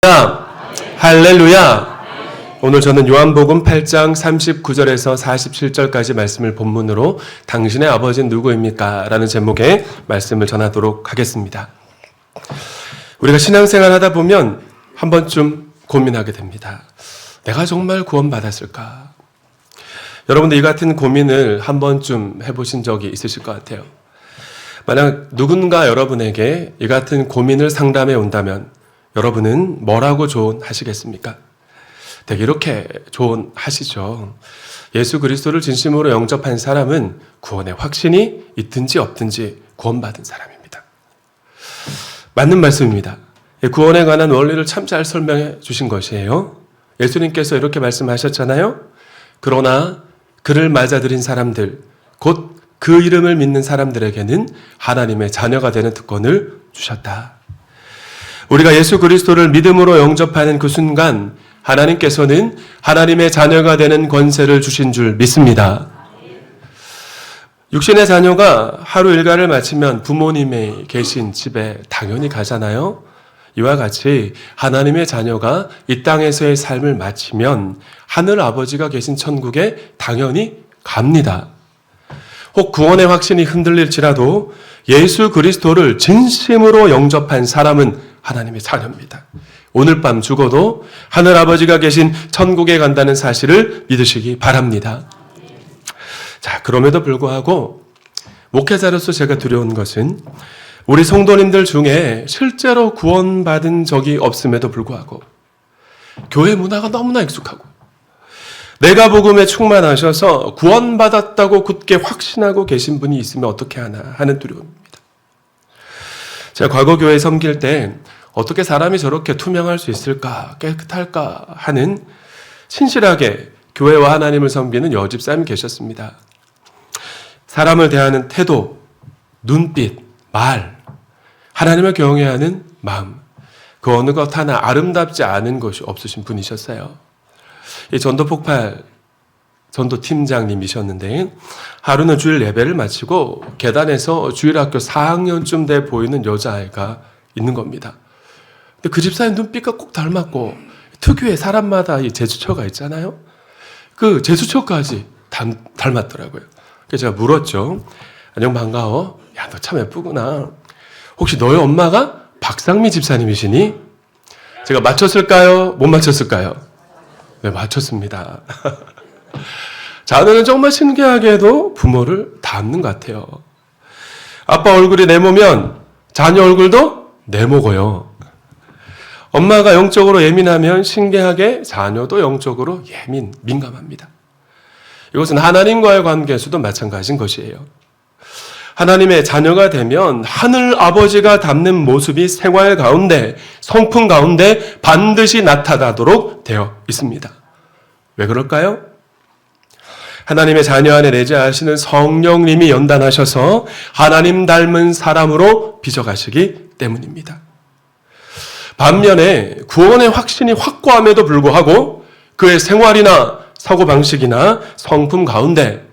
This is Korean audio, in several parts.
믿습니까? 할렐루야! 오늘 저는 요한복음 8장 39절에서 47절까지 말씀을 본문으로 당신의 아버지는 누구입니까? 라는 제목의 말씀을 전하도록 하겠습니다. 우리가 신앙생활 하다 보면 한 번쯤 고민하게 됩니다. 내가 정말 구원받았을까? 여러분들 이 같은 고민을 한 번쯤 해보신 적이 있으실 것 같아요. 만약 누군가 여러분에게 이 같은 고민을 상담해 온다면 여러분은 뭐라고 조언하시겠습니까? 되게 이렇게 조언하시죠. 예수 그리스도를 진심으로 영접한 사람은 구원의 확신이 있든지 없든지 구원받은 사람입니다. 맞는 말씀입니다. 구원에 관한 원리를 참 잘 설명해 주신 것이에요. 예수님께서 이렇게 말씀하셨잖아요. 그러나 그를 맞아들인 사람들, 곧 그 이름을 믿는 사람들에게는 하나님의 자녀가 되는 특권을 주셨다. 우리가 예수 그리스도를 믿음으로 영접하는 그 순간 하나님께서는 하나님의 자녀가 되는 권세를 주신 줄 믿습니다. 육신의 자녀가 하루 일과를 마치면 부모님이 계신 집에 당연히 가잖아요. 이와 같이 하나님의 자녀가 이 땅에서의 삶을 마치면 하늘 아버지가 계신 천국에 당연히 갑니다. 혹 구원의 확신이 흔들릴지라도 예수 그리스도를 진심으로 영접한 사람은 하나님의 자녀입니다. 오늘 밤 죽어도 하늘 아버지가 계신 천국에 간다는 사실을 믿으시기 바랍니다. 자, 그럼에도 불구하고 목회자로서 제가 두려운 것은 우리 성도님들 중에 실제로 구원받은 적이 없음에도 불구하고 교회 문화가 너무나 익숙하고 내가 복음에 충만하셔서 구원받았다고 굳게 확신하고 계신 분이 있으면 어떻게 하나 하는 두려움입니다. 제가 과거 교회 섬길 때 어떻게 사람이 저렇게 투명할 수 있을까, 깨끗할까 하는 신실하게 교회와 하나님을 섬기는 여집사님이 계셨습니다. 사람을 대하는 태도, 눈빛, 말, 하나님을 경외하는 마음, 그 어느 것 하나 아름답지 않은 것이 없으신 분이셨어요. 이 전도폭발 전도팀장님이셨는데 하루는 주일 예배를 마치고 계단에서 주일학교 4학년쯤 돼 보이는 여자아이가 있는 겁니다. 근데 그 집사님 눈빛과 꼭 닮았고 특유의 사람마다 이 제스처가 있잖아요. 그 제스처까지 닮았더라고요. 그래서 제가 물었죠. 안녕 반가워. 야, 너 참 예쁘구나. 혹시 너희 엄마가 박상미 집사님이시니? 제가 맞췄을까요? 못 맞췄을까요? 네, 맞췄습니다. 자녀는 정말 신기하게도 부모를 닮는 것 같아요. 아빠 얼굴이 네모면 자녀 얼굴도 네모고요. 엄마가 영적으로 예민하면 신기하게 자녀도 영적으로 민감합니다. 이것은 하나님과의 관계에서도 마찬가지인 것이에요. 하나님의 자녀가 되면 하늘 아버지가 닮는 모습이 생활 가운데, 성품 가운데 반드시 나타나도록 되어 있습니다. 왜 그럴까요? 하나님의 자녀 안에 내재하시는 성령님이 연단하셔서 하나님 닮은 사람으로 빚어가시기 때문입니다. 반면에 구원의 확신이 확고함에도 불구하고 그의 생활이나 사고방식이나 성품 가운데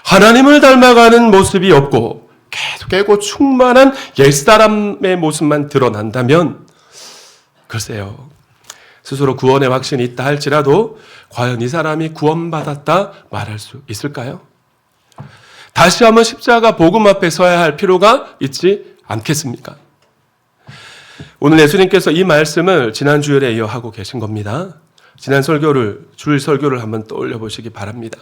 하나님을 닮아가는 모습이 없고 계속 깨고 충만한 옛사람의 모습만 드러난다면 글쎄요. 스스로 구원의 확신이 있다 할지라도 과연 이 사람이 구원받았다 말할 수 있을까요? 다시 한번 십자가 복음 앞에 서야 할 필요가 있지 않겠습니까? 오늘 예수님께서 이 말씀을 지난 주일에 이어 하고 계신 겁니다. 지난 주일 설교를 한번 떠올려 보시기 바랍니다.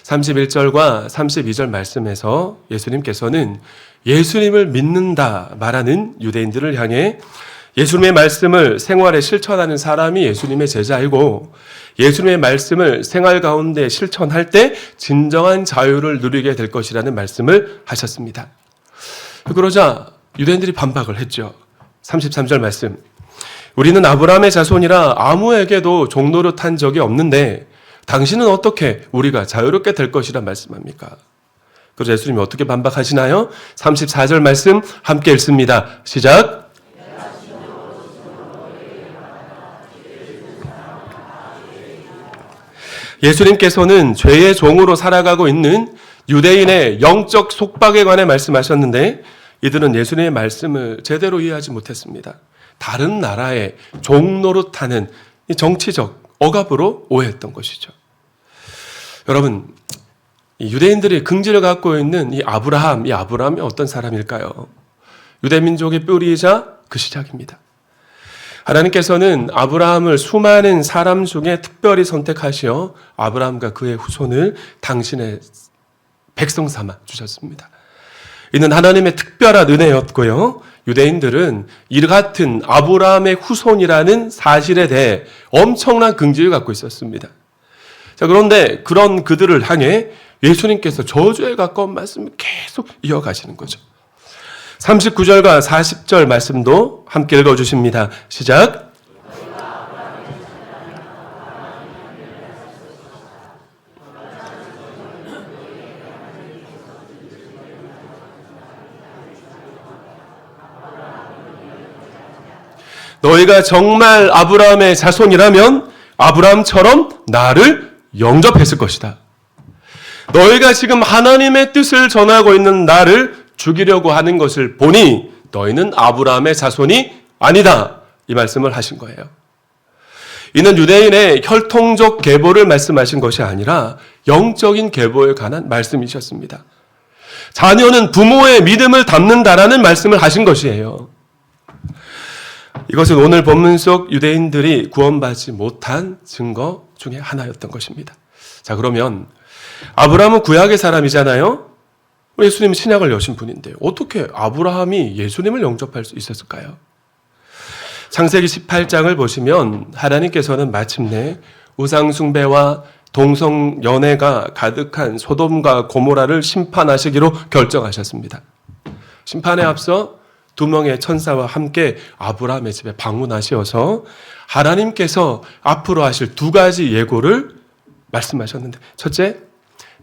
31절과 32절 말씀에서 예수님께서는 예수님을 믿는다 말하는 유대인들을 향해 예수님의 말씀을 생활에 실천하는 사람이 예수님의 제자이고 예수님의 말씀을 생활 가운데 실천할 때 진정한 자유를 누리게 될 것이라는 말씀을 하셨습니다. 그러자 유대인들이 반박을 했죠. 33절 말씀. 우리는 아브라함의 자손이라 아무에게도 종노릇한 적이 없는데 당신은 어떻게 우리가 자유롭게 될 것이라 말씀합니까? 그래서 예수님이 어떻게 반박하시나요? 34절 말씀 함께 읽습니다. 시작. 예수님께서는 죄의 종으로 살아가고 있는 유대인의 영적 속박에 관해 말씀하셨는데 이들은 예수님의 말씀을 제대로 이해하지 못했습니다. 다른 나라의 종노릇하는 이 정치적 억압으로 오해했던 것이죠. 여러분, 이 유대인들이 긍지를 갖고 있는 이 아브라함이 어떤 사람일까요? 유대민족의 뿌리이자 그 시작입니다. 하나님께서는 아브라함을 수많은 사람 중에 특별히 선택하시어 아브라함과 그의 후손을 당신의 백성 삼아 주셨습니다. 이는 하나님의 특별한 은혜였고요. 유대인들은 이 같은 아브라함의 후손이라는 사실에 대해 엄청난 긍지를 갖고 있었습니다. 자, 그런데 그런 그들을 향해 예수님께서 저주에 가까운 말씀을 계속 이어가시는 거죠. 39절과 40절 말씀도 함께 읽어주십니다. 시작. 너희가 정말 아브라함의 자손이라면 아브라함처럼 나를 영접했을 것이다. 너희가 지금 하나님의 뜻을 전하고 있는 나를 죽이려고 하는 것을 보니 너희는 아브라함의 자손이 아니다. 이 말씀을 하신 거예요. 이는 유대인의 혈통적 계보를 말씀하신 것이 아니라 영적인 계보에 관한 말씀이셨습니다. 자녀는 부모의 믿음을 담는다라는 말씀을 하신 것이에요. 이것은 오늘 본문 속 유대인들이 구원받지 못한 증거 중에 하나였던 것입니다. 자, 그러면 아브라함은 구약의 사람이잖아요. 예수님은 신약을 여신 분인데 어떻게 아브라함이 예수님을 영접할 수 있었을까요? 창세기 18장을 보시면 하나님께서는 마침내 우상숭배와 동성연애가 가득한 소돔과 고모라를 심판하시기로 결정하셨습니다. 심판에 앞서 두 명의 천사와 함께 아브라함의 집에 방문하시어서 하나님께서 앞으로 하실 두 가지 예고를 말씀하셨는데, 첫째,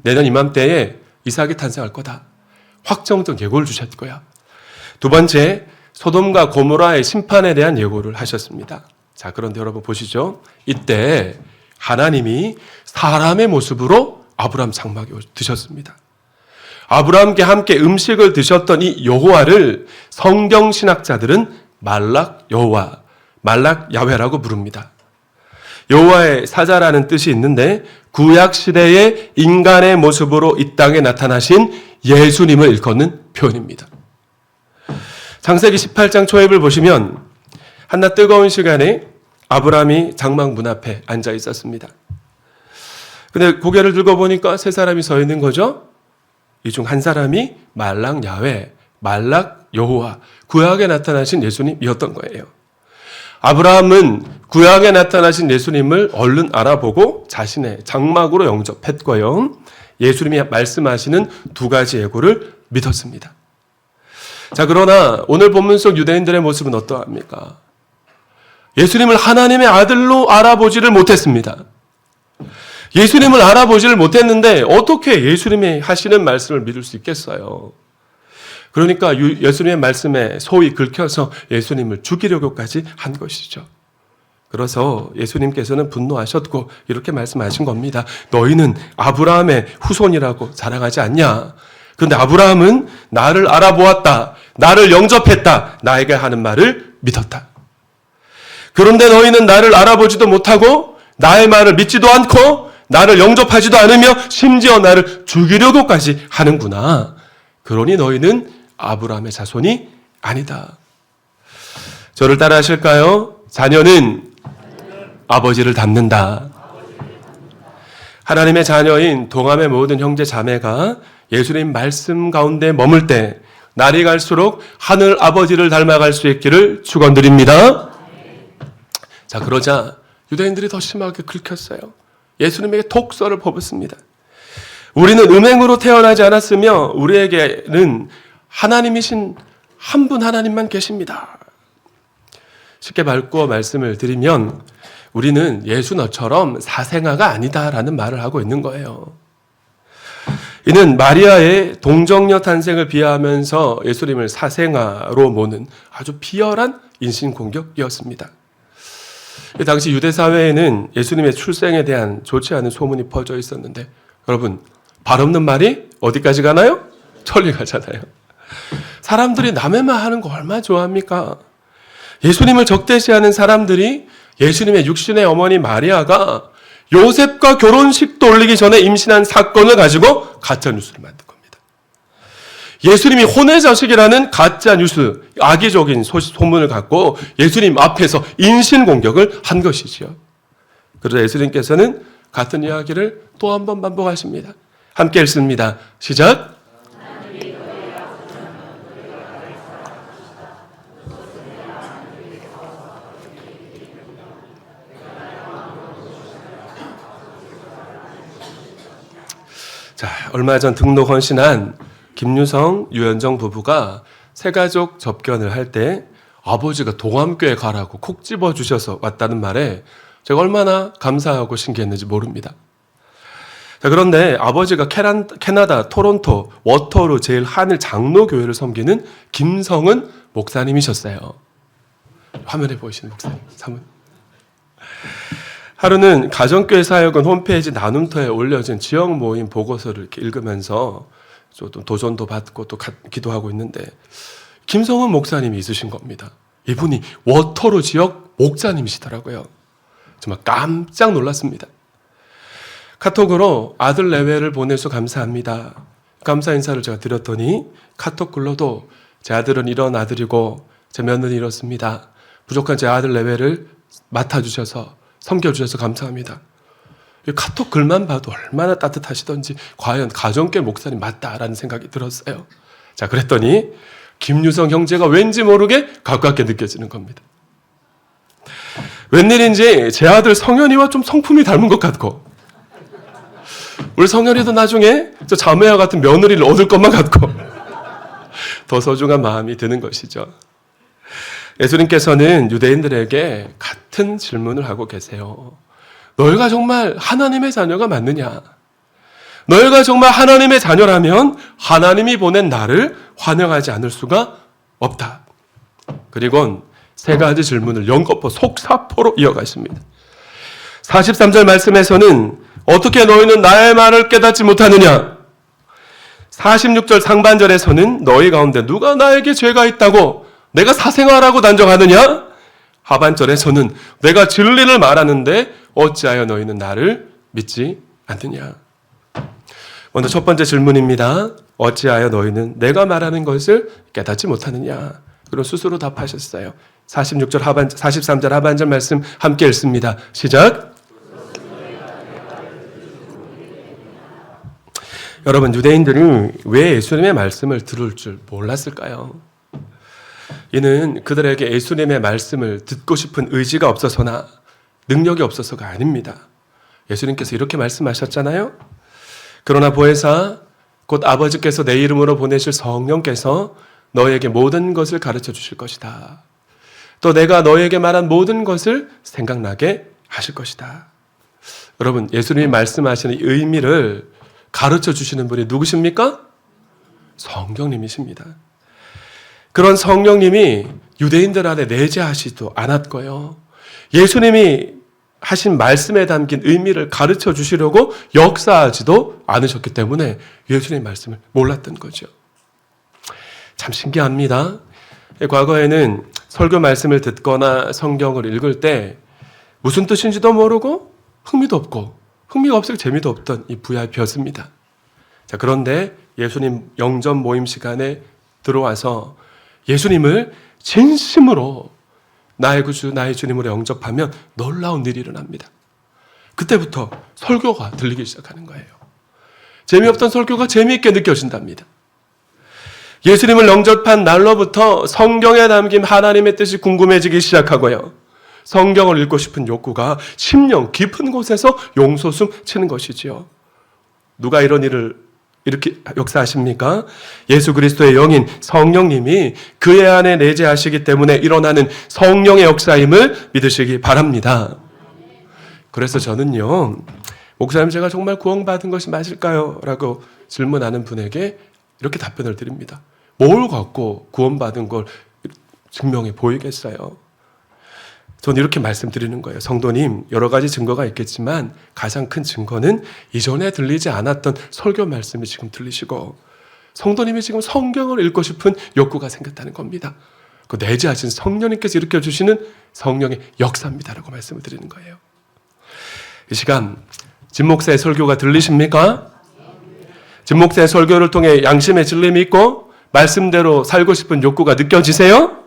내년 이맘때에 이삭이 탄생할 거다. 확정적 예고를 주셨고요. 두 번째, 소돔과 고모라의 심판에 대한 예고를 하셨습니다. 자, 그런데 여러분 보시죠. 이때 하나님이 사람의 모습으로 아브라함 장막에 드셨습니다. 아브라함과 함께 음식을 드셨던 이 여호와를 성경 신학자들은 말락 여호와, 말락 야훼라고 부릅니다. 여호와의 사자라는 뜻이 있는데 구약 시대의 인간의 모습으로 이 땅에 나타나신 예수님을 일컫는 표현입니다. 창세기 18장 초입을 보시면 한낮 뜨거운 시간에 아브라함이 장막 문 앞에 앉아 있었습니다. 근데 고개를 들고 보니까 세 사람이 서 있는 거죠. 이 중 한 사람이 말락 야훼, 말락 여호와, 구약에 나타나신 예수님이었던 거예요. 아브라함은 구약에 나타나신 예수님을 얼른 알아보고 자신의 장막으로 영접했고요. 예수님이 말씀하시는 두 가지 예고를 믿었습니다. 자, 그러나 오늘 본문 속 유대인들의 모습은 어떠합니까? 예수님을 하나님의 아들로 알아보지를 못했습니다. 예수님을 알아보지를 못했는데 어떻게 예수님이 하시는 말씀을 믿을 수 있겠어요? 그러니까 예수님의 말씀에 소위 긁혀서 예수님을 죽이려고까지 한 것이죠. 그래서 예수님께서는 분노하셨고 이렇게 말씀하신 겁니다. 너희는 아브라함의 후손이라고 자랑하지 않냐? 그런데 아브라함은 나를 알아보았다, 나를 영접했다, 나에게 하는 말을 믿었다. 그런데 너희는 나를 알아보지도 못하고 나의 말을 믿지도 않고 나를 영접하지도 않으며 심지어 나를 죽이려고까지 하는구나. 그러니 너희는 아브라함의 자손이 아니다. 저를 따라 하실까요? 자녀는 아버지를 닮는다. 하나님의 자녀인 동암의 모든 형제 자매가 예수님 말씀 가운데 머물 때 날이 갈수록 하늘 아버지를 닮아갈 수 있기를 축원드립니다. 자, 그러자 유대인들이 더 심하게 긁혔어요. 예수님에게 독설을 퍼붓습니다. 우리는 음행으로 태어나지 않았으며 우리에게는 하나님이신 한 분 하나님만 계십니다. 쉽게 바꾸어 말씀을 드리면 우리는 예수 너처럼 사생아가 아니다라는 말을 하고 있는 거예요. 이는 마리아의 동정녀 탄생을 비하하면서 예수님을 사생아로 모는 아주 비열한 인신공격이었습니다. 당시 유대 사회에는 예수님의 출생에 대한 좋지 않은 소문이 퍼져 있었는데, 여러분, 발 없는 말이 어디까지 가나요? 천리 가잖아요. 사람들이 남의 말 하는 거 얼마나 좋아합니까? 예수님을 적대시하는 사람들이 예수님의 육신의 어머니 마리아가 요셉과 결혼식도 올리기 전에 임신한 사건을 가지고 가짜뉴스를 만든 겁니다. 예수님이 혼의 자식이라는 가짜뉴스, 악의적인 소문을 갖고 예수님 앞에서 인신공격을 한 것이지요. 그러자 예수님께서는 같은 이야기를 또 한 번 반복하십니다. 함께 읽습니다. 시작. 자, 얼마 전 등록 헌신한 김유성, 유현정 부부가 새가족 접견을 할 때 아버지가 동암교회 가라고 콕 집어주셔서 왔다는 말에 제가 얼마나 감사하고 신기했는지 모릅니다. 자, 그런데 아버지가 캐나다 토론토 워터루 제일 하늘 장로교회를 섬기는 김성은 목사님이셨어요. 화면에 보이시는 목사님, 사모님. 하루는 가정교회 사역은 홈페이지 나눔터에 올려진 지역 모임 보고서를 이렇게 읽으면서 좀 도전도 받고 또 기도하고 있는데 김성은 목사님이 있으신 겁니다. 이분이 워터루 지역 목사님이시더라고요. 정말 깜짝 놀랐습니다. 카톡으로 아들 내외를 보내서 감사합니다. 감사 인사를 제가 드렸더니 카톡 글로도 제 아들은 이런 아들이고 제 며느리 이렇습니다. 부족한 제 아들 내외를 맡아주셔서 섬겨주셔서 감사합니다. 카톡 글만 봐도 얼마나 따뜻하시던지 과연 가정교회 목사님 맞다라는 생각이 들었어요. 자, 그랬더니 김유성 형제가 왠지 모르게 가깝게 느껴지는 겁니다. 웬일인지 제 아들 성현이와 좀 성품이 닮은 것 같고 우리 성현이도 나중에 저 자매와 같은 며느리를 얻을 것만 같고 더 소중한 마음이 드는 것이죠. 예수님께서는 유대인들에게 같은 질문을 하고 계세요. 너희가 정말 하나님의 자녀가 맞느냐? 너희가 정말 하나님의 자녀라면 하나님이 보낸 나를 환영하지 않을 수가 없다. 그리고 세 가지 질문을 연거푸 속사포로 이어가십니다. 43절 말씀에서는 어떻게 너희는 나의 말을 깨닫지 못하느냐? 46절 상반절에서는 너희 가운데 누가 나에게 죄가 있다고 내가 사생활하고 단정하느냐? 하반절에서는 내가 진리를 말하는데 어찌하여 너희는 나를 믿지 않느냐? 먼저 첫 번째 질문입니다. 어찌하여 너희는 내가 말하는 것을 깨닫지 못하느냐? 그리고 스스로 답하셨어요. 43절 하반절 말씀 함께 읽습니다. 시작. 여러분, 유대인들이 왜 예수님의 말씀을 들을 줄 몰랐을까요? 이는 그들에게 예수님의 말씀을 듣고 싶은 의지가 없어서나 능력이 없어서가 아닙니다. 예수님께서 이렇게 말씀하셨잖아요. 그러나 보혜사 곧 아버지께서 내 이름으로 보내실 성령께서 너에게 모든 것을 가르쳐 주실 것이다. 또 내가 너에게 말한 모든 것을 생각나게 하실 것이다. 여러분, 예수님이 말씀하시는 의미를 가르쳐 주시는 분이 누구십니까? 성령님이십니다. 그런 성령님이 유대인들 안에 내재하시지도 않았고요. 예수님이 하신 말씀에 담긴 의미를 가르쳐 주시려고 역사하지도 않으셨기 때문에 예수님의 말씀을 몰랐던 거죠. 참 신기합니다. 과거에는 설교 말씀을 듣거나 성경을 읽을 때 무슨 뜻인지도 모르고 흥미도 없고 흥미가 없을 재미도 없던 이 VIP였습니다. 자, 그런데 예수님 영접 모임 시간에 들어와서 예수님을 진심으로 나의 구주, 나의 주님으로 영접하면 놀라운 일이 일어납니다. 그때부터 설교가 들리기 시작하는 거예요. 재미없던 설교가 재미있게 느껴진답니다. 예수님을 영접한 날로부터 성경에 담긴 하나님의 뜻이 궁금해지기 시작하고요. 성경을 읽고 싶은 욕구가 심령 깊은 곳에서 용솟음 치는 것이지요. 누가 이런 일을 이렇게 역사하십니까? 예수 그리스도의 영인 성령님이 그의 안에 내재하시기 때문에 일어나는 성령의 역사임을 믿으시기 바랍니다. 그래서 저는요, 목사님 제가 정말 구원받은 것이 맞을까요? 라고 질문하는 분에게 이렇게 답변을 드립니다. 뭘 갖고 구원받은 걸 증명해 보이겠어요? 저는 이렇게 말씀드리는 거예요. 성도님, 여러 가지 증거가 있겠지만 가장 큰 증거는 이전에 들리지 않았던 설교 말씀이 지금 들리시고 성도님이 지금 성경을 읽고 싶은 욕구가 생겼다는 겁니다. 그 내재하신 성령님께서 일으켜주시는 성령의 역사입니다라고 말씀을 드리는 거예요. 이 시간 진목사의 설교가 들리십니까? 진목사의 설교를 통해 양심의 진림이 있고 말씀대로 살고 싶은 욕구가 느껴지세요?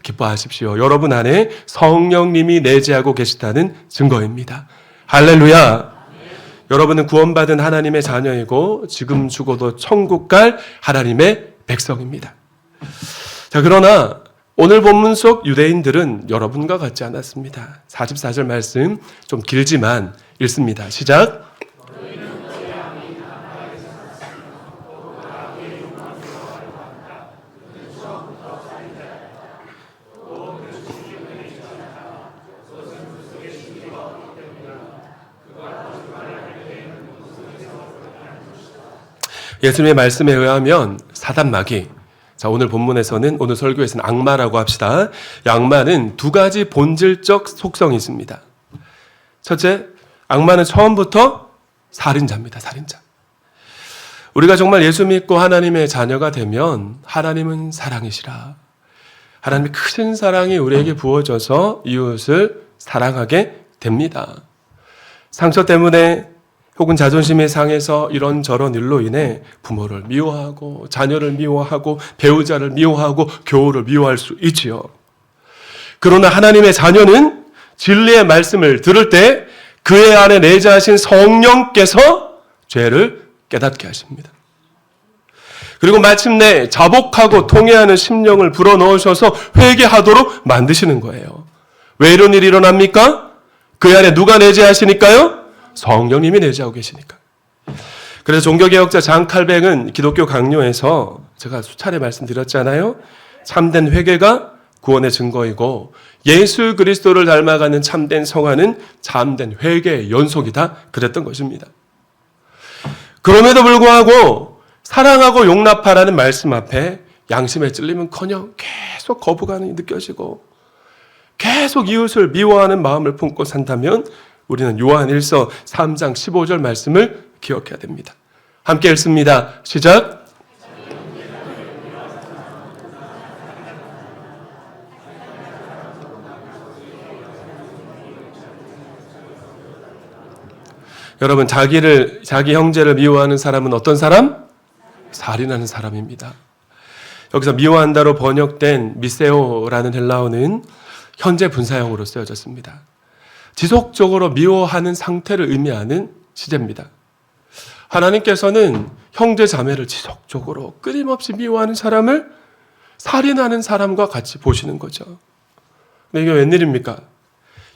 기뻐하십시오. 여러분 안에 성령님이 내재하고 계시다는 증거입니다. 할렐루야. 여러분은 구원받은 하나님의 자녀이고 지금 죽어도 천국 갈 하나님의 백성입니다. 자, 그러나 오늘 본문 속 유대인들은 여러분과 같지 않았습니다. 44절 말씀 좀 길지만 읽습니다. 시작. 예수님의 말씀에 의하면 사단마귀, 자, 오늘 본문에서는, 오늘 설교에서는 악마라고 합시다. 이 악마는 두 가지 본질적 속성이 있습니다. 첫째, 악마는 처음부터 살인자입니다. 살인자. 우리가 정말 예수 믿고 하나님의 자녀가 되면 하나님은 사랑이시라. 하나님의 크신 사랑이 우리에게 부어져서 이웃을 사랑하게 됩니다. 상처 때문에 혹은 자존심이 상해서 이런저런 일로 인해 부모를 미워하고 자녀를 미워하고 배우자를 미워하고 교우를 미워할 수 있지요. 그러나 하나님의 자녀는 진리의 말씀을 들을 때 그의 안에 내재하신 성령께서 죄를 깨닫게 하십니다. 그리고 마침내 자복하고 통회하는 심령을 불어넣으셔서 회개하도록 만드시는 거예요. 왜 이런 일이 일어납니까? 그의 안에 누가 내재하시니까요? 성령님이 내재하고 계시니까. 그래서 종교개혁자 장 칼뱅은 기독교 강요에서 제가 수차례 말씀드렸잖아요. 참된 회개가 구원의 증거이고 예수 그리스도를 닮아가는 참된 성화는 참된 회개의 연속이다. 그랬던 것입니다. 그럼에도 불구하고 사랑하고 용납하라는 말씀 앞에 양심의 찔림은커녕 계속 거부감이 느껴지고 계속 이웃을 미워하는 마음을 품고 산다면 우리는 요한 1서 3장 15절 말씀을 기억해야 됩니다. 함께 읽습니다. 시작. 여러분, 자기 형제를 미워하는 사람은 어떤 사람? 살인하는 사람입니다. 여기서 미워한다로 번역된 미세오라는 헬라어는 현재 분사형으로 쓰여졌습니다. 지속적으로 미워하는 상태를 의미하는 시제입니다. 하나님께서는 형제 자매를 지속적으로 끊임없이 미워하는 사람을 살인하는 사람과 같이 보시는 거죠. 근데 이게 웬일입니까?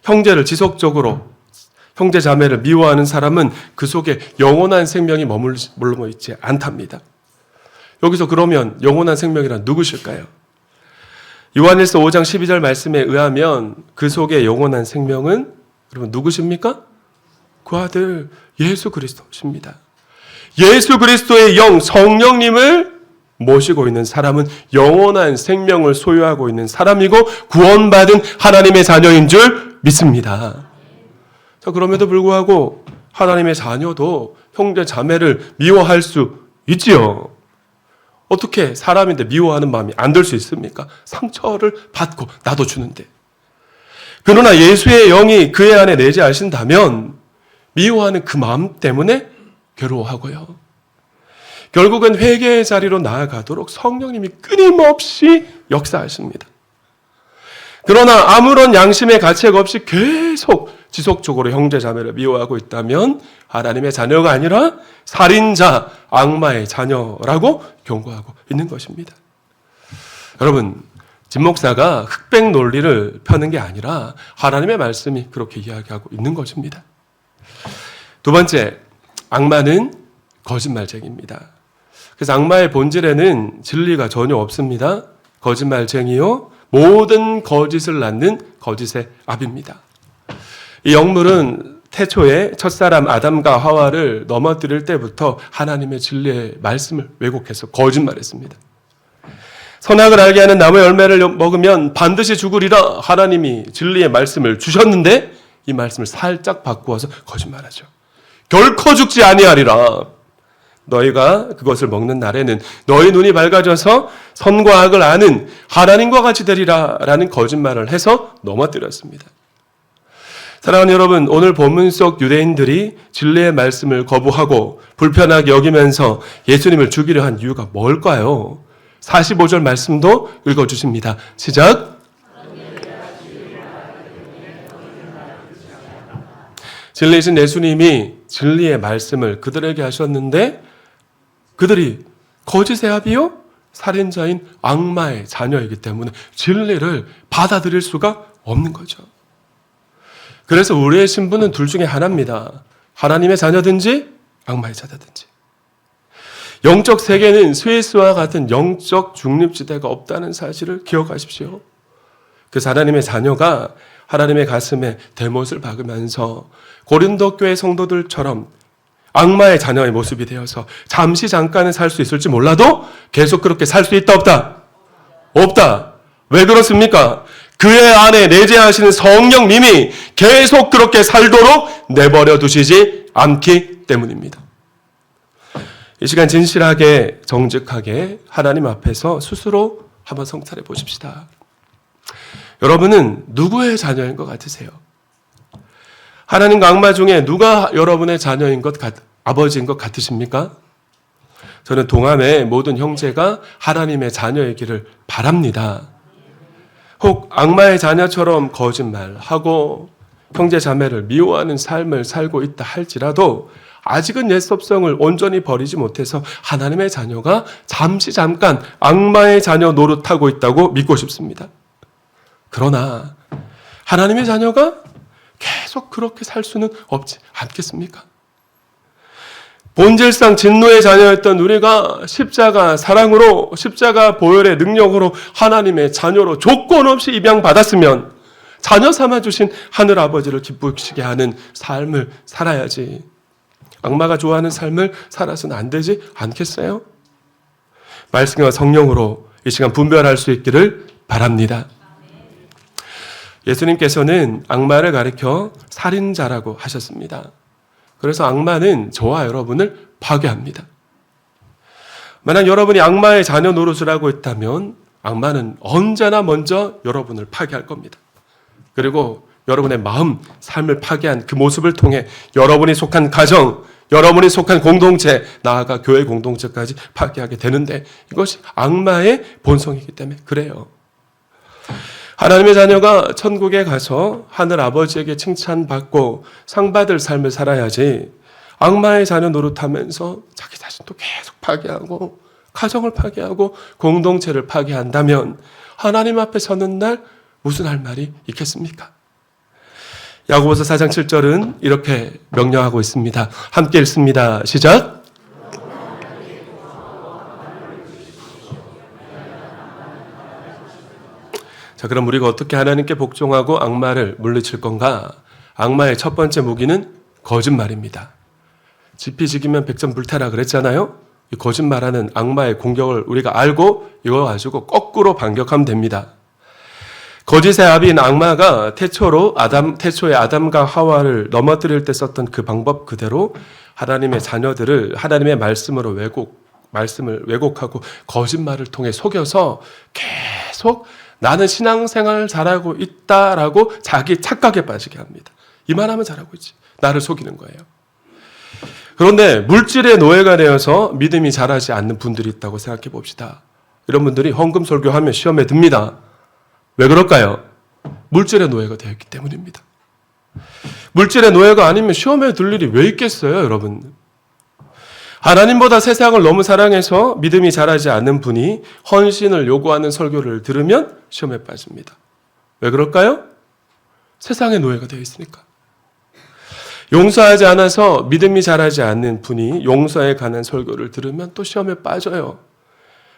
형제를 지속적으로 형제 자매를 미워하는 사람은 그 속에 영원한 생명이 머물러 있지 않답니다. 여기서 그러면 영원한 생명이란 누구실까요? 요한일서 5장 12절 말씀에 의하면 그 속에 영원한 생명은 여러분 누구십니까? 그 아들 예수 그리스도십니다. 예수 그리스도의 영 성령님을 모시고 있는 사람은 영원한 생명을 소유하고 있는 사람이고 구원받은 하나님의 자녀인 줄 믿습니다. 자, 그럼에도 불구하고 하나님의 자녀도 형제 자매를 미워할 수 있지요. 어떻게 사람인데 미워하는 마음이 안 들 수 있습니까? 상처를 받고 나도 주는데. 그러나 예수의 영이 그의 안에 내재하신다면 미워하는 그 마음 때문에 괴로워하고요. 결국은 회개의 자리로 나아가도록 성령님이 끊임없이 역사하십니다. 그러나 아무런 양심의 가책 없이 계속 지속적으로 형제자매를 미워하고 있다면 하나님의 자녀가 아니라 살인자, 악마의 자녀라고 경고하고 있는 것입니다. 여러분, 진 목사가 흑백 논리를 펴는 게 아니라 하나님의 말씀이 그렇게 이야기하고 있는 것입니다. 두 번째, 악마는 거짓말쟁이입니다. 그래서 악마의 본질에는 진리가 전혀 없습니다. 거짓말쟁이요, 모든 거짓을 낳는 거짓의 압입니다. 이 영물은 태초에 첫사람 아담과 하와를 넘어뜨릴 때부터 하나님의 진리의 말씀을 왜곡해서 거짓말했습니다. 선악을 알게 하는 나무의 열매를 먹으면 반드시 죽으리라 하나님이 진리의 말씀을 주셨는데 이 말씀을 살짝 바꾸어서 거짓말하죠. 결코 죽지 아니하리라. 너희가 그것을 먹는 날에는 너희 눈이 밝아져서 선과 악을 아는 하나님과 같이 되리라 라는 거짓말을 해서 넘어뜨렸습니다. 사랑하는 여러분, 오늘 본문 속 유대인들이 진리의 말씀을 거부하고 불편하게 여기면서 예수님을 죽이려 한 이유가 뭘까요? 45절 말씀도 읽어주십니다. 시작. 진리이신 예수님이 진리의 말씀을 그들에게 하셨는데 그들이 거짓의 아비요? 살인자인 악마의 자녀이기 때문에 진리를 받아들일 수가 없는 거죠. 그래서 우리의 신분은 둘 중에 하나입니다. 하나님의 자녀든지 악마의 자녀든지. 영적 세계는 스위스와 같은 영적 중립지대가 없다는 사실을 기억하십시오. 그래서 하나님의 자녀가 하나님의 가슴에 대못을 박으면서 고린도 교회 성도들처럼 악마의 자녀의 모습이 되어서 잠시 잠깐은 살 수 있을지 몰라도 계속 그렇게 살 수 있다 없다? 없다. 왜 그렇습니까? 그의 안에 내재하시는 성령님이 계속 그렇게 살도록 내버려 두시지 않기 때문입니다. 이 시간 진실하게 정직하게 하나님 앞에서 스스로 한번 성찰해 보십시다. 여러분은 누구의 자녀인 것 같으세요? 하나님과 악마 중에 누가 여러분의 자녀인 아버지인 것 같으십니까? 저는 동암의 모든 형제가 하나님의 자녀이기를 바랍니다. 혹 악마의 자녀처럼 거짓말하고 형제 자매를 미워하는 삶을 살고 있다 할지라도 아직은 옛 습성을 온전히 버리지 못해서 하나님의 자녀가 잠깐 악마의 자녀 노릇하고 있다고 믿고 싶습니다. 그러나 하나님의 자녀가 계속 그렇게 살 수는 없지 않겠습니까? 본질상 진노의 자녀였던 우리가 십자가 사랑으로 십자가 보혈의 능력으로 하나님의 자녀로 조건 없이 입양받았으면 자녀 삼아주신 하늘 아버지를 기쁘시게 하는 삶을 살아야지. 악마가 좋아하는 삶을 살아서는 안 되지 않겠어요? 말씀과 성령으로 이 시간 분별할 수 있기를 바랍니다. 예수님께서는 악마를 가리켜 살인자라고 하셨습니다. 그래서 악마는 저와 여러분을 파괴합니다. 만약 여러분이 악마의 자녀 노릇을 하고 있다면 악마는 언제나 먼저 여러분을 파괴할 겁니다. 그리고 여러분의 마음, 삶을 파괴한 그 모습을 통해 여러분이 속한 가정, 여러분이 속한 공동체, 나아가 교회 공동체까지 파괴하게 되는데 이것이 악마의 본성이기 때문에 그래요. 하나님의 자녀가 천국에 가서 하늘 아버지에게 칭찬받고 상 받을 삶을 살아야지 악마의 자녀 노릇하면서 자기 자신도 계속 파괴하고 가정을 파괴하고 공동체를 파괴한다면 하나님 앞에 서는 날 무슨 할 말이 있겠습니까? 야고보서 4장 7절은 이렇게 명령하고 있습니다. 함께 읽습니다. 시작. 자, 그럼 우리가 어떻게 하나님께 복종하고 악마를 물리칠 건가? 악마의 첫 번째 무기는 거짓말입니다. 지피지기면 백전 불태라 그랬잖아요. 이 거짓말하는 악마의 공격을 우리가 알고 이거 가지고 거꾸로 반격하면 됩니다. 거짓의 아비인 악마가 태초에 아담과 하와를 넘어뜨릴 때 썼던 그 방법 그대로 하나님의 자녀들을 하나님의 말씀을 왜곡하고 거짓말을 통해 속여서 계속 나는 신앙생활을 잘하고 있다라고 자기 착각에 빠지게 합니다. 이만하면 잘하고 있지. 나를 속이는 거예요. 그런데 물질의 노예가 되어서 믿음이 자라지 않는 분들이 있다고 생각해 봅시다. 이런 분들이 헌금 설교하면 시험에 듭니다. 왜 그럴까요? 물질의 노예가 되었기 때문입니다. 물질의 노예가 아니면 시험에 들 일이 왜 있겠어요, 여러분? 하나님보다 세상을 너무 사랑해서 믿음이 자라지 않는 분이 헌신을 요구하는 설교를 들으면 시험에 빠집니다. 왜 그럴까요? 세상의 노예가 되어 있으니까. 용서하지 않아서 믿음이 자라지 않는 분이 용서에 관한 설교를 들으면 또 시험에 빠져요.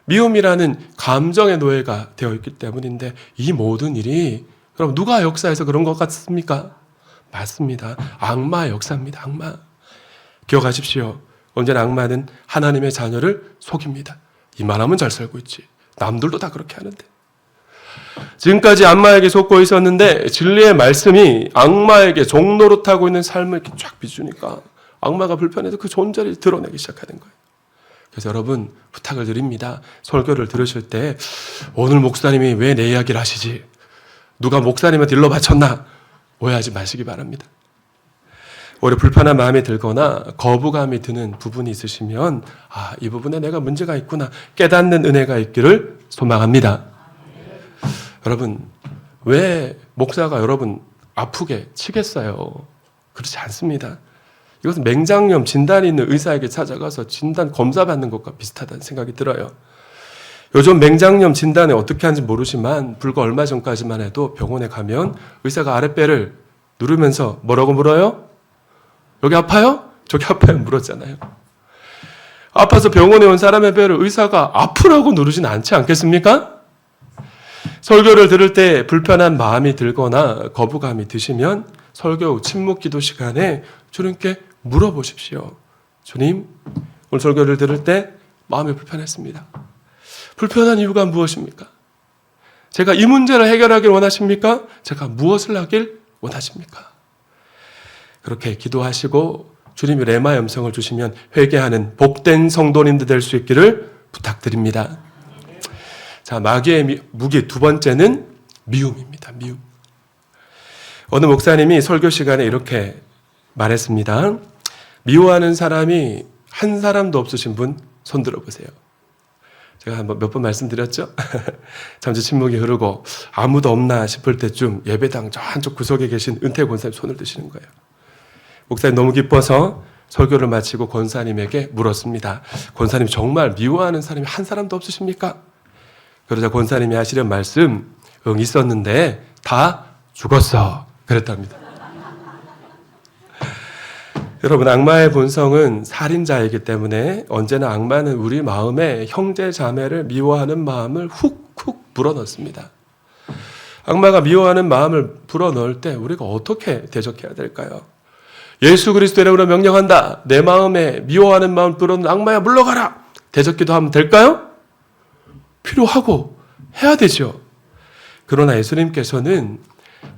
미움이라는 감정의 노예가 되어 있기 때문인데 이 모든 일이 그럼 누가 역사에서 그런 것 같습니까? 맞습니다. 악마의 역사입니다. 악마. 기억하십시오. 언제나 악마는 하나님의 자녀를 속입니다. 이만하면 잘 살고 있지. 남들도 다 그렇게 하는데. 지금까지 악마에게 속고 있었는데 진리의 말씀이 악마에게 종노릇하고 있는 삶을 이렇게 쫙 비추니까 악마가 불편해서 그 존재를 드러내기 시작하는 거예요. 그래서 여러분 부탁을 드립니다. 설교를 들으실 때 오늘 목사님이 왜 내 이야기를 하시지? 누가 목사님한테 일러 바쳤나? 오해하지 마시기 바랍니다. 오히려 불편한 마음이 들거나 거부감이 드는 부분이 있으시면 이 부분에 내가 문제가 있구나 깨닫는 은혜가 있기를 소망합니다. 여러분 왜 목사가 여러분 아프게 치겠어요? 그렇지 않습니다. 이것은 맹장염 진단이 있는 의사에게 찾아가서 진단 검사받는 것과 비슷하다는 생각이 들어요. 요즘 맹장염 진단을 어떻게 하는지 모르지만 불과 얼마 전까지만 해도 병원에 가면 의사가 아랫배를 누르면서 뭐라고 물어요? 여기 아파요? 저기 아파요? 물었잖아요. 아파서 병원에 온 사람의 배를 의사가 아프라고 누르진 않지 않겠습니까? 설교를 들을 때 불편한 마음이 들거나 거부감이 드시면 설교 후 침묵 기도 시간에 주님께 물어보십시오. 주님, 오늘 설교를 들을 때 마음이 불편했습니다. 불편한 이유가 무엇입니까? 제가 이 문제를 해결하길 원하십니까? 제가 무엇을 하길 원하십니까? 그렇게 기도하시고 주님이 레마의 음성을 주시면 회개하는 복된 성도님들 될 수 있기를 부탁드립니다. 자, 마귀의 무기 두 번째는 미움입니다. 미움. 어느 목사님이 설교 시간에 이렇게 말했습니다. 미워하는 사람이 한 사람도 없으신 분 손 들어보세요. 제가 몇 번 말씀드렸죠? 잠시 침묵이 흐르고 아무도 없나 싶을 때쯤 예배당 저 한쪽 구석에 계신 은퇴 권사님 손을 드시는 거예요. 목사님 너무 기뻐서 설교를 마치고 권사님에게 물었습니다. 권사님 정말 미워하는 사람이 한 사람도 없으십니까? 그러자 권사님이 하시는 말씀, 있었는데 다 죽었어. 그랬답니다. 여러분, 악마의 본성은 살인자이기 때문에 언제나 악마는 우리 마음에 형제 자매를 미워하는 마음을 훅훅 불어넣습니다. 악마가 미워하는 마음을 불어넣을 때 우리가 어떻게 대적해야 될까요? 예수 그리스도의 이름으로 명령한다. 내 마음에 미워하는 마음을 불어넣는 악마야 물러가라. 대적기도 하면 될까요? 필요하고 해야 되죠. 그러나 예수님께서는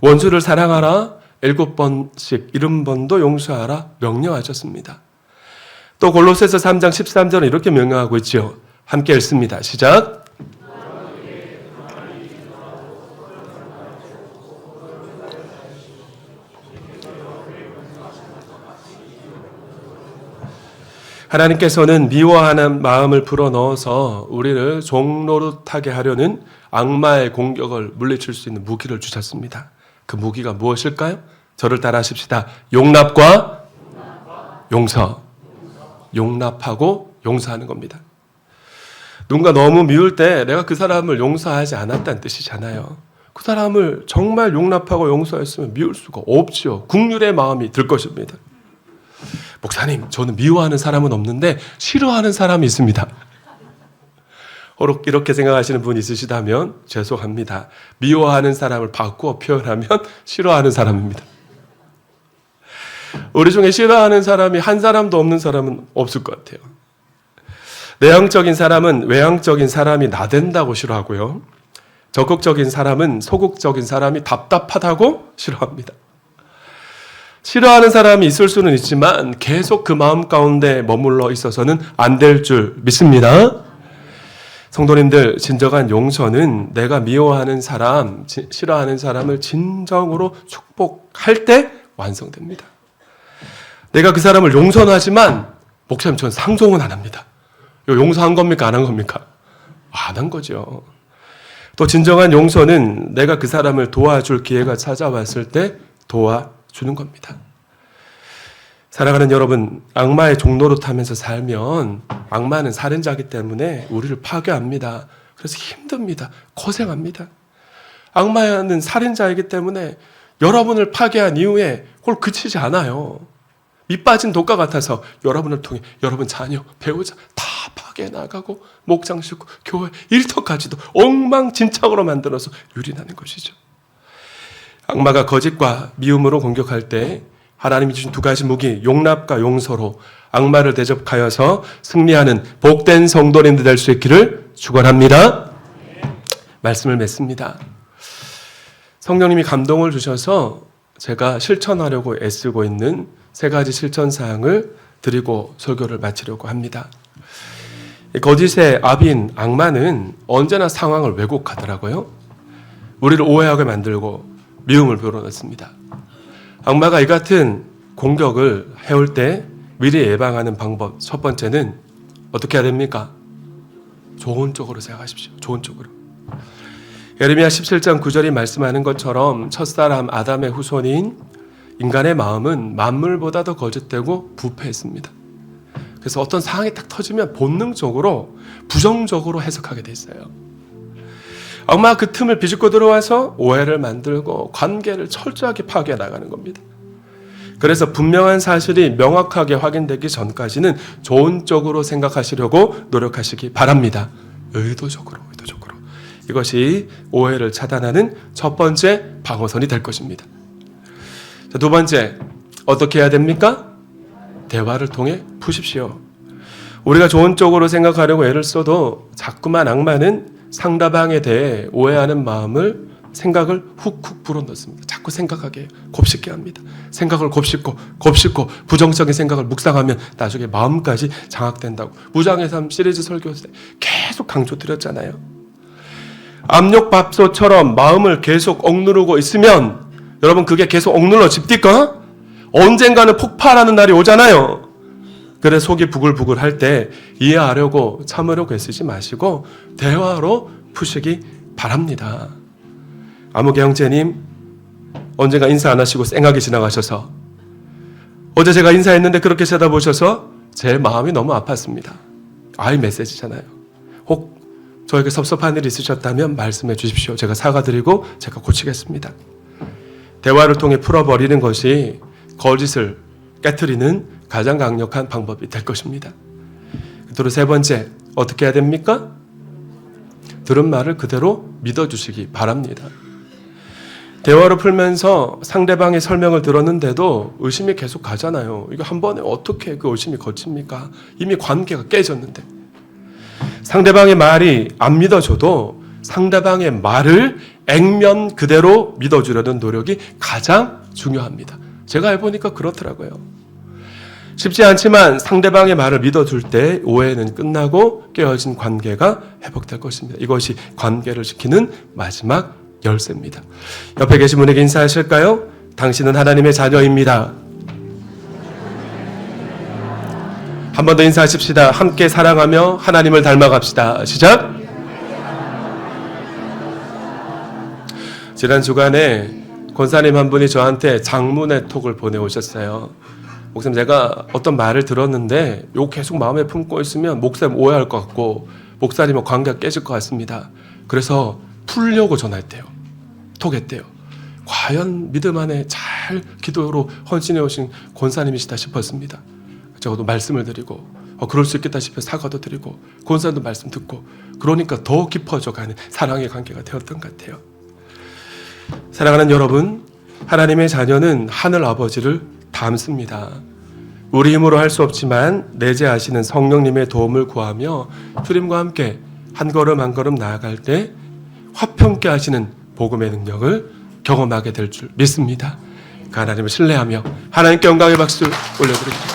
원수를 사랑하라. 7번씩 70번도 용서하라 명령하셨습니다. 또 골로새서 3장 13절은 이렇게 명령하고 있죠. 함께 읽습니다. 시작. 하나님께서는 미워하는 마음을 불어넣어서 우리를 종노릇하게 하려는 악마의 공격을 물리칠 수 있는 무기를 주셨습니다. 그 무기가 무엇일까요? 저를 따라 하십시다. 용납과 용서. 용납하고 용서하는 겁니다. 누군가 너무 미울 때 내가 그 사람을 용서하지 않았다는 뜻이잖아요. 그 사람을 정말 용납하고 용서했으면 미울 수가 없죠. 국률의 마음이 들 것입니다. 목사님, 저는 미워하는 사람은 없는데 싫어하는 사람이 있습니다. 이렇게 생각하시는 분 있으시다면 죄송합니다. 미워하는 사람을 바꾸어 표현하면 싫어하는 사람입니다. 우리 중에 싫어하는 사람이 한 사람도 없는 사람은 없을 것 같아요. 내향적인 사람은 외향적인 사람이 나댄다고 싫어하고요. 적극적인 사람은 소극적인 사람이 답답하다고 싫어합니다. 싫어하는 사람이 있을 수는 있지만 계속 그 마음 가운데 머물러 있어서는 안 될 줄 믿습니다. 성도님들, 진정한 용서는 내가 미워하는 사람, 싫어하는 사람을 진정으로 축복할 때 완성됩니다. 내가 그 사람을 용서는 하지만 목사님 전 상종은 안 합니다. 용서한 겁니까? 안 한 겁니까? 안 한 거죠. 또 진정한 용서는 내가 그 사람을 도와줄 기회가 찾아왔을 때 도와주는 겁니다. 사랑하는 여러분, 악마의 종노릇하면서 살면 악마는 살인자이기 때문에 우리를 파괴합니다. 그래서 힘듭니다. 고생합니다. 악마는 살인자이기 때문에 여러분을 파괴한 이후에 그걸 그치지 않아요. 밑빠진 독과 같아서 여러분을 통해 여러분 자녀, 배우자 다 파괴해 나가고 목장 식구, 교회, 일터까지도 엉망진창으로 만들어서 유린하는 것이죠. 악마가 거짓과 미움으로 공격할 때 하나님이 주신 두 가지 무기, 용납과 용서로 악마를 대적하여서 승리하는 복된 성도님들 될 수 있기를 축원합니다. 말씀을 맺습니다. 성령님이 감동을 주셔서 제가 실천하려고 애쓰고 있는 세 가지 실천 사항을 드리고 설교를 마치려고 합니다. 거짓의 아비인 악마는 언제나 상황을 왜곡하더라고요. 우리를 오해하게 만들고 미움을 불어넣습니다. 악마가 이 같은 공격을 해올 때 미리 예방하는 방법 첫 번째는 어떻게 해야 됩니까? 좋은 쪽으로 생각하십시오. 좋은 쪽으로. 예레미야 17장 9절이 말씀하는 것처럼 첫사람 아담의 후손인 인간의 마음은 만물보다 더 거짓되고 부패했습니다. 그래서 어떤 상황이 딱 터지면 본능적으로 부정적으로 해석하게 돼 있어요. 악마가 그 틈을 비집고 들어와서 오해를 만들고 관계를 철저하게 파괴해 나가는 겁니다. 그래서 분명한 사실이 명확하게 확인되기 전까지는 좋은 쪽으로 생각하시려고 노력하시기 바랍니다. 의도적으로. 이것이 오해를 차단하는 첫 번째 방어선이 될 것입니다. 자, 두 번째, 어떻게 해야 됩니까? 대화를 통해 푸십시오. 우리가 좋은 쪽으로 생각하려고 애를 써도 자꾸만 악마는 상대방에 대해 오해하는 생각을 훅훅 불어넣습니다. 자꾸 생각하게 해요. 곱씹게 합니다. 생각을 곱씹고 부정적인 생각을 묵상하면 나중에 마음까지 장악된다고 무장의 삶 시리즈 설교에서 계속 강조드렸잖아요. 압력밥솥처럼 마음을 계속 억누르고 있으면 여러분 그게 계속 억눌러집니까? 언젠가는 폭발하는 날이 오잖아요. 그래서 속이 부글부글 할 때 이해하려고 참으려고 애쓰지 마시고 대화로 푸시기 바랍니다. 아무개 형제님 언젠가 인사 안 하시고 쌩하게 지나가셔서 어제 제가 인사했는데 그렇게 쳐다보셔서 제 마음이 너무 아팠습니다. 아이 메시지잖아요. 혹 저에게 섭섭한 일이 있으셨다면 말씀해 주십시오. 제가 사과드리고 제가 고치겠습니다. 대화를 통해 풀어버리는 것이 거짓을 깨트리는 가장 강력한 방법이 될 것입니다. 그리고 세 번째, 어떻게 해야 됩니까? 들은 말을 그대로 믿어주시기 바랍니다. 대화를 풀면서 상대방의 설명을 들었는데도 의심이 계속 가잖아요. 이거 한 번에 어떻게 그 의심이 거칩니까? 이미 관계가 깨졌는데. 상대방의 말이 안 믿어져도 상대방의 말을 액면 그대로 믿어주려는 노력이 가장 중요합니다. 제가 해보니까 그렇더라고요. 쉽지 않지만 상대방의 말을 믿어줄 때 오해는 끝나고 깨어진 관계가 회복될 것입니다. 이것이 관계를 지키는 마지막 열쇠입니다. 옆에 계신 분에게 인사하실까요? 당신은 하나님의 자녀입니다. 한 번 더 인사하십시다. 함께 사랑하며 하나님을 닮아갑시다. 시작! 지난 주간에 권사님 한 분이 저한테 장문의 톡을 보내오셨어요. 목사님 제가 어떤 말을 들었는데 이거 계속 마음에 품고 있으면 목사님 오해할 것 같고 목사님과 관계가 깨질 것 같습니다. 그래서 풀려고 전화했대요. 톡했대요. 과연 믿음 안에 잘 기도로 헌신해 오신 권사님이시다 싶었습니다. 저도 말씀을 드리고 그럴 수 있겠다 싶어 사과도 드리고 권사님도 말씀 듣고 그러니까 더 깊어져가는 사랑의 관계가 되었던 것 같아요. 사랑하는 여러분, 하나님의 자녀는 하늘 아버지를 닮습니다. 우리 힘으로 할 수 없지만 내재하시는 성령님의 도움을 구하며 주님과 함께 한 걸음 한 걸음 나아갈 때 화평케 하시는 복음의 능력을 경험하게 될 줄 믿습니다. 그 하나님을 신뢰하며 하나님께 영광의 박수 올려드립니다.